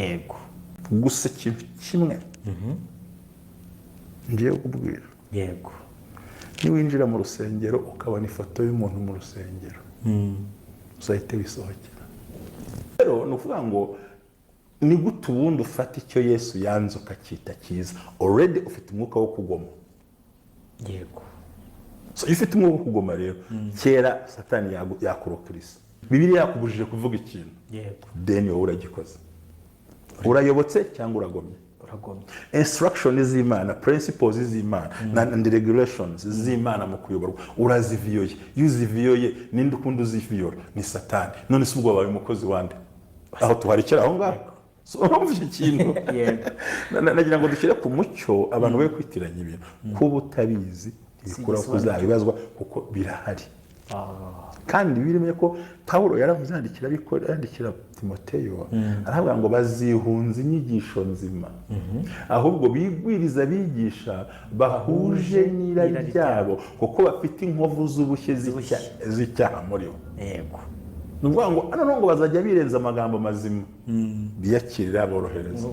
yego gusa ikintu kimwe ngiye kubwira, yego niwinjira mu rusengero ukabona ifoto y'umuntu mu rusengero uzahite wisohokera. Rero ni ukuvuga ngo ni gute ubundi ufata icyo Yesu yanze ukacyita cyiza? Already ufite umwuka wo kugoma. yego So iyo ufite umwuka wo kugoma rero, kera Satani yakurokirisa. Bibiliya yakubujije kuvuga ikintu, yego then wowe uragikoze. Urayobotse cyangwa uragomye? uragomye. Instruction z'Imana, principles z'Imana and regulations z'Imana mu kuyoborwa uraziviyoye. Iyo uziviyoye ninde ukunda uziviyora? Ni Satani. None se ubwo wabaye umukozi wande? Aho tuharekera aho ngaho. So urumva ikintu. Yego. Nagira ngo dushyire ku mucyo abantu be kwitiranya ibintu. Kuba utabizi bikura kuzabibazwa kuko birahari. Kandi birimo ko Pawulo yaravuze yandikira Timoteyo, aravuga ngo bazihunza inyigisho nzima, ahubwo bigwiriza bigisha bahuje n'irari ryabo kuko bafite inkovu z'ubushye z'icyaha muri bo. Yego. Nuvuga ngo ano ngo bazajya birenza amagambo mazima biyakirira borohereza.